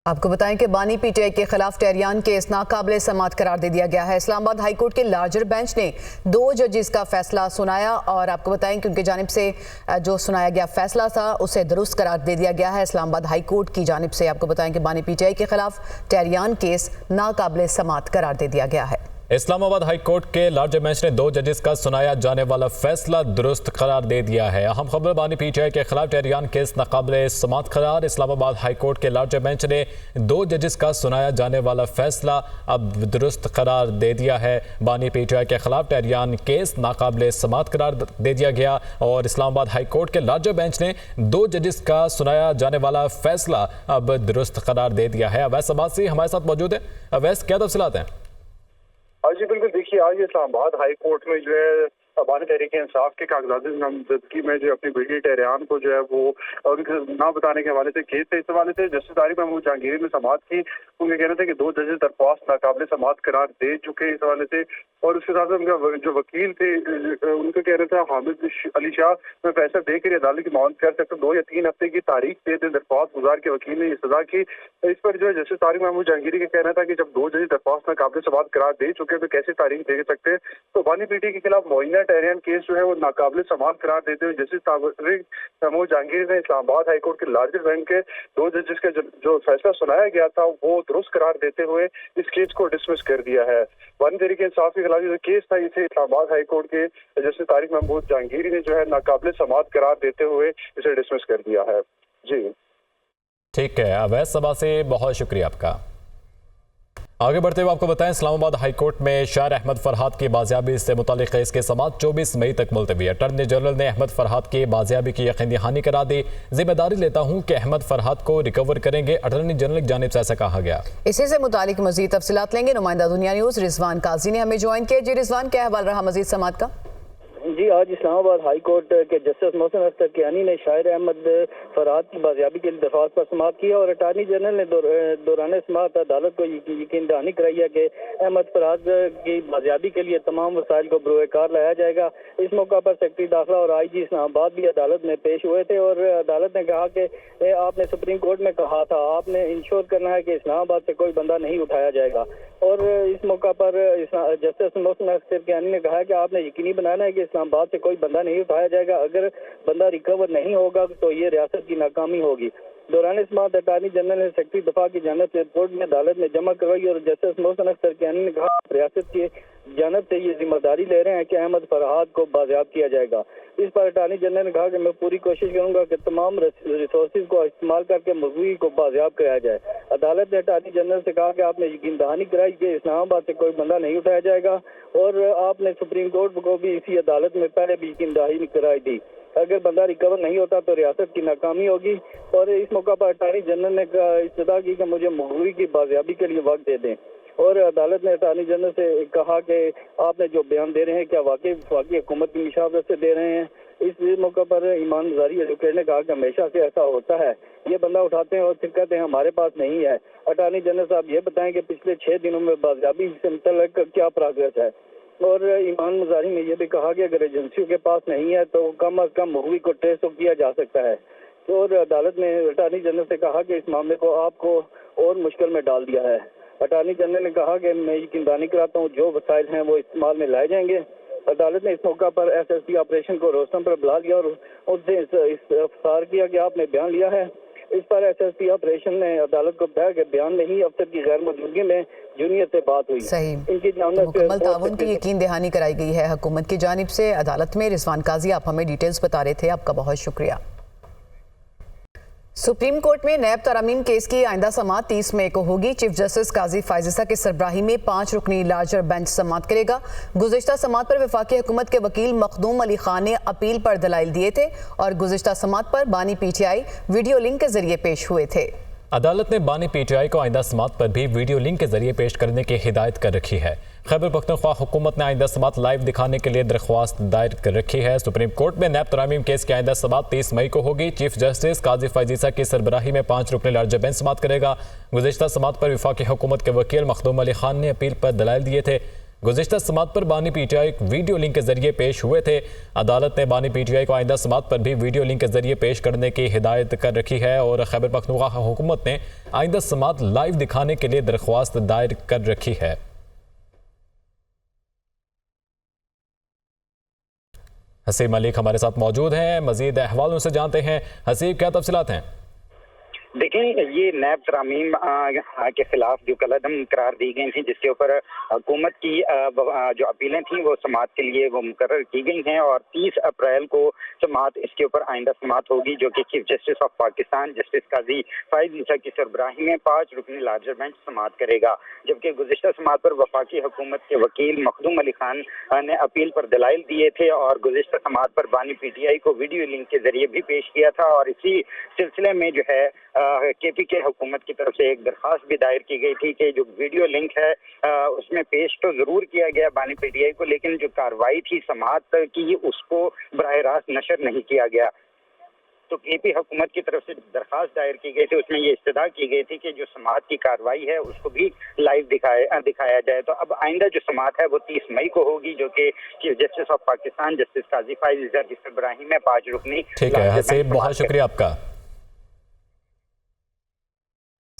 आपको बताएं कि बानी पीटीआई के खिलाफ टेहरियान केस नाकाबिले समाअत करार दे दिया गया है। इस्लामाबाद हाईकोर्ट के लार्जर बेंच ने 2 जजेस का फैसला सुनाया और आपको बताएं कि उनकी जानिब से जो सुनाया गया फैसला था उसे दुरुस्त करार दे दिया गया है। इस्लामाबाद हाईकोर्ट की जानिब से आपको बताएं कि बानी पीटीआई के खिलाफ टेहरियान केस नाकाबिले समाअत करार दे दिया गया है। इस्लामाबाद हाई कोर्ट के लार्जर बेंच ने 2 जजेस का सुनाया जाने वाला फैसला दुरुस्त करार दे दिया है। अहम खबर बानी पीटीआई के खिलाफ टेहरियान केस नाकाबिले समाअत करार। इस्लामाबाद हाई कोर्ट के लार्जर बेंच ने 2 जजेस का सुनाया जाने वाला फैसला अब दुरुस्त करार दे दिया है। बानी पीटीआई के खिलाफ टेहरियान केस नाकाबिले समाअत करार दे दिया गया और इस्लामाबाद हाई कोर्ट के लार्जर बेंच ने 2 जजेस का सुनाया जाने वाला फैसला अब दुरुस्त करार दे दिया है। अवैस अब्बासी हमारे साथ मौजूद है। अवैस, क्या तफसीलात हैं? हाँ जी बिल्कुल, देखिए आज इस्लामाबाद हाई कोर्ट में जो है बानी तहरीक इंसाफ के कागजात नामजदगी में जो अपनी बेटी टेहरियान को जो है वो उनके ना बताने के हवाले से केस थे। इस हवाले से जस्टिस तारिक महमूद जहांगीरी ने समाअत की। उनका कहना था कि 2 जजेस दरख्वास्त नाकाबिले समाअत करार दे चुके इस हवाले से, और उसके साथ उनका जो वकील थे उनका कहना था हामिद अली शाह में फैसला देकर अदालत की मांग कर सकते 2 या 3 हफ्ते की तारीख दे दे। दरख्वास्त गुजार के वकील ने सजा की। इस पर जो है जस्टिस तारिक महमूद जहांगीरी का कहना था कि जब 2 जजेस दरख्वास्त नाकाबिले समाअत करार दे चुके तो कैसे तारीख दे सकते। तो बानी पीटीआई के खिलाफ मुइना टेहरियान केस जो है वो नाकाबिले समाअत करार देते हुए जस्टिस तारिक महमूद जहांगीरी ने इस्लामाबाद हाई कोर्ट के लार्जर बेंच के 2 जजेस का जो फैसला सुनाया गया था वो दुरुस्त करार देते हुए इस केस को डिसमिस कर दिया है। बानी तहरीक इंसाफ के खिलाफ जो केस था इसे इस्लामाबाद हाई कोर्ट के जस्टिस तारिक महमूद जहांगीरी ने जो है नाकाबिले समाअत करार देते हुए इसे डिसमिस कर दिया है। जी ठीक है अवैस सभा से बहुत शुक्रिया आपका। आगे बढ़ते हुए आपको बताएं, इस्लामाबाद हाई कोर्ट में शायर अहमद फरहाद की बाजियाबी से मुतालिक केस के समाअत 24 मई तक मुलतवी। अटॉर्नी जनरल ने अहमद फरहाद की बाजियाबी की यकीन दहानी करा दी। जिम्मेदारी लेता हूं कि अहमद फरहाद को रिकवर करेंगे, अटॉर्नी जनरल की जानिब से ऐसा कहा गया। इसी से मुतालिक मजीद तफसीलात लेंगे। नुमाइंदा दुनिया न्यूज़ रिजवान काजी ने हमें ज्वाइन किया। जी रिजवान, क्या हवाल रहा मजीद समाअत का? जी आज इस्लामाबाद हाई कोर्ट के जस्टिस मोहसिन अख्तर कियानी ने शायर अहमद फरहाद की बाजियाबी के लिए दरख्वास्त पर समाअत किया और अटॉर्नी जनरल ने दौरान समाअत अदालत को यकीन दहानी कराई है कि अहमद फरहाद की बाजियाबी के लिए तमाम वसाइल को बरोएकार लाया जाएगा। इस मौका पर सेक्रेटरी दाखिला और IG इस्लामाबाद भी अदालत में पेश हुए थे और अदालत ने कहा कि आपने सुप्रीम कोर्ट में कहा था आपने इंश्योर करना है कि इस्लामाबाद से कोई बंदा नहीं उठाया जाएगा। और इस मौका पर जस्टिस मोहसिन अख्तर कियानी ने कहा कि आपने यकीनी बनाना है कि इस्लामाबाद से कोई बंदा नहीं उठाया जाएगा। अगर बंदा रिकवर नहीं होगा तो ये रियासत की नाकामी होगी। दौरान समाअत अटॉर्नी जनरल ने सेक्रेटरी दफा की जानिब से रिपोर्ट में अदालत में जमा करवाई और जस्टिस मोहसिन अख्तर कियानी ने कहा रियासत की जानिब से ये जिम्मेदारी ले रहे हैं कि अहमद फरहाद को बाजियाब किया जाएगा। इस पर अटॉर्नी जनरल ने कहा कि मैं पूरी कोशिश करूंगा कि तमाम रिसोर्सेज को इस्तेमाल करके मुलवी को बाजियाब कराया जाए। अदालत ने अटॉर्नी जनरल से कहा कि आपने यकीन दहानी कराई कि इस्लामाबाद से कोई बंदा नहीं उठाया जाएगा और आपने सुप्रीम कोर्ट को भी इसी अदालत में पहले भी यकीन दहानी कराई दी। अगर बंदा रिकवर नहीं होता तो रियासत की नाकामी होगी। और इस मौका पर अटॉर्नी जनरल ने इस्तदा की कि मुझे मुलवी की बाजियाबी के लिए वक्त दे दें और अदालत ने अटॉर्नी जनरल से कहा कि आपने जो बयान दे रहे हैं क्या वाकई हुकूमत की मुशावरत से दे रहे हैं। इस मौका पर ईमान ज़ारी एडवोकेट ने कहा कि हमेशा से ऐसा होता है, ये बंदा उठाते हैं और फिर कहते हैं हमारे पास नहीं है। अटॉर्नी जनरल साहब ये बताएं कि पिछले 6 दिनों में बाजियाबी से मुतल्लिक क्या प्रोग्रेस है। और ईमान मज़ारी ने यह भी कहा कि अगर एजेंसियों के पास नहीं है तो कम अज कम मुलवी को ट्रेस तो किया जा सकता है। तो और अदालत ने अटॉर्नी जनरल से कहा कि इस मामले को आपको और मुश्किल में डाल दिया है। अटॉर्नी जनरल ने कहा कि मैं यकीन दहानी कराता हूँ जो वसाइल हैं वो इस्तेमाल में लाए जाएंगे। अदालत ने इस मौका पर SSP ऑपरेशन को रोस्टम पर बुला लिया और उससे इस्तफसार किया कि आपने बयान लिया है। इस पर SSP ऑपरेशन ने अदालत को बताया कि बयान नहीं, अफसर की गैर मौजूदगी में जूनियर से बात हुई। सही, इनकी मुकम्मल ताउन की यकीन दहानी कराई गई है हुकूमत की जानिब से अदालत में। रिजवान काजी आप हमें डिटेल्स बता रहे थे, आपका बहुत शुक्रिया। सुप्रीम कोर्ट में नैब तरमीम केस की आइंदा समाअत 30 मई को होगी। चीफ जस्टिस काजी फायजिसा की सरबराही में 5 रुकनी लार्जर बेंच समाअत करेगा। गुज़िश्ता समाअत पर वफाकी हुकूमत के वकील मखदूम अली खान ने अपील पर दलाइल दिए थे और गुज़िश्ता समाअत पर बानी पीटीआई वीडियो लिंक के जरिए पेश हुए थे। अदालत ने बानी पीटीआई को आइंदा समाअत पर भी वीडियो लिंक के जरिए पेश करने की हिदायत कर रखी है। खैबर पख्तूनख्वा हुकूमत ने आइंदा समाअत लाइव दिखाने के लिए दरख्वास्त दायर कर रखी है। सुप्रीम कोर्ट में नैब तरामीम केस की आइंदा समाअत 30 मई को होगी। चीफ जस्टिस काजी फायजिसा की सरबराही में 5 रुकनी लार्जर बेंच समाअत करेगा। गुज़िश्ता समाअत पर वफाकी हुकूमत के वकील मखदूम अली खान ने अपील पर दलाइल दिए थे। गुज़िश्ता समात पर बानी पीटीआई एक वीडियो लिंक के जरिए पेश हुए थे। अदालत ने बानी पीटीआई को आइंदा समात पर भी वीडियो लिंक के जरिए पेश करने की हिदायत कर रखी है और खैबर पख्तूनख्वा हुकूमत ने आइंदा समात लाइव दिखाने के लिए दरख्वास्त दायर कर रखी है। हसीब मलिक हमारे साथ मौजूद हैं, मजीद अहवाल उनसे जानते हैं। हसीब, क्या तफसीलात हैं? देखें, ये नैब तरामीम के खिलाफ जो कलअदम करार दी गई थी, जिसके ऊपर हुकूमत की जो अपीलें थी वो समात के लिए वो मुकर्रर की गई हैं और 30 अप्रैल को समात इसके ऊपर आइंदा समात होगी, जो कि chief justice of Pakistan justice Qazi Faez Musa की सरबराही में 5 रुकनी लार्जर बेंच समात करेगा। जबकि गुज़िश्ता समात पर वफाकी हुकूमत के वकील मखदूम अली खान ने अपील पर दलाइल दिए थे और गुज़िश्ता समात पर बानी पीटीआई को वीडियो लिंक के जरिए भी पेश किया था और इसी सिलसिले में जो है KPK हुकूमत की तरफ से एक दरख्वास्त भी दायर की गई थी कि जो वीडियो लिंक है उसमें पेश तो जरूर किया गया बानी पीटीआई को, लेकिन जो कार्रवाई थी समात की उसको बराह रास्त नशर नहीं किया गया। तो KP हुकूमत की तरफ से दरख्वास्त दायर की गई थी, उसमें ये इस्तदा की गई थी कि जो समात की कार्रवाई है उसको भी लाइव दिखाया जाए। तो अब आइंदा जो समात है वो 30 मई को होगी, जो कि chief justice of Pakistan justice Qazi Faez की सरबराही में 5 रुकनी। ठीक है हसीब, बहुत शुक्रिया आपका।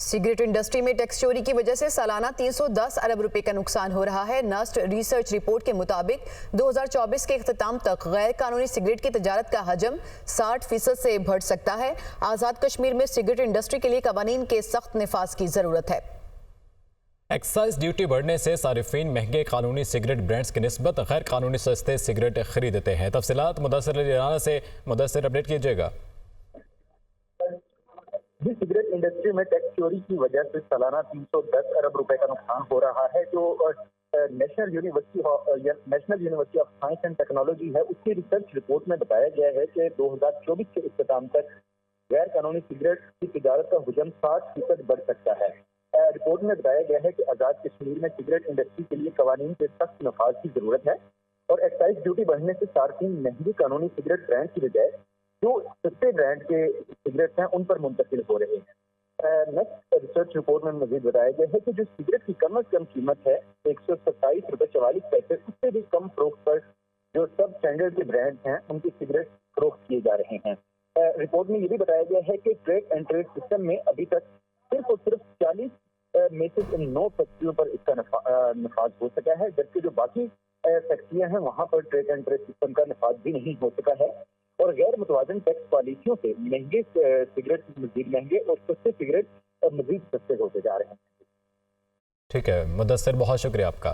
सिगरेट इंडस्ट्री में टैक्स चोरी की वजह से सालाना 310 अरब रुपए का नुकसान हो रहा है। नस्ट रिसर्च रिपोर्ट के मुताबिक 2024 के इख्तिताम तक गैर कानूनी सिगरेट की तजारत का हजम 60% से बढ़ सकता है। आज़ाद कश्मीर में सिगरेट इंडस्ट्री के लिए कवानीन के सख्त निफाज की ज़रूरत है। एक्साइज ड्यूटी बढ़ने से सारिफीन महंगे कानूनी सिगरेट ब्रांड्स की निस्बत गैर कानूनी सस्ते सिगरेट खरीदते हैं। तफसीलात मुदस्सिर अली राना से। मुदस्सिर, अपडेट कीजिएगा। सिगरेट इंडस्ट्री में टैक्स चोरी की वजह से सालाना 310 अरब रुपए का नुकसान हो रहा है। जो national university of science and technology है, उसकी रिसर्च रिपोर्ट में बताया गया है कि 2024 के इख्तिताम तक गैर कानूनी सिगरेट की तिजारत का हजम 60% बढ़ सकता है। रिपोर्ट में बताया गया है कि आज़ाद कश्मीर में सिगरेट इंडस्ट्री के लिए कवानीन के सख्त नफाज की जरूरत है और एक्साइज ड्यूटी बढ़ने से सार्फिन महंगी कानूनी सिगरेट ब्रांड की बजाय जो सस्ते ब्रांड के सिगरेट हैं उन पर मुंतकिल हो रहे हैं। नेक्स्ट रिसर्च रिपोर्ट में मजीद बताया गया है कि जो सिगरेट की कम से कम कीमत है 127 रुपए 44 पैसे, उससे भी कम फरोख्त पर जो सब स्टैंडर्ड के ब्रांड हैं उनकी सिगरेट फरोख्त किए जा रहे हैं। रिपोर्ट में ये भी बताया गया है कि ट्रैक एंड ट्रेस सिस्टम में अभी तक सिर्फ और सिर्फ 40 में से 9 फैक्ट्रियों पर इसका नफाज हो सका है, जबकि जो बाकी फैक्ट्रियां हैं वहां पर ट्रैक एंड ट्रेस सिस्टम का नफाज भी नहीं हो सका है और गैर मुतवाज़िन टैक्स पॉलिसियों से महंगे सिगरेट मजीद महंगे और सस्ते सिगरेट मजीद सस्ते होते जा रहे हैं। ठीक है मुदस्सिर, बहुत शुक्रिया आपका।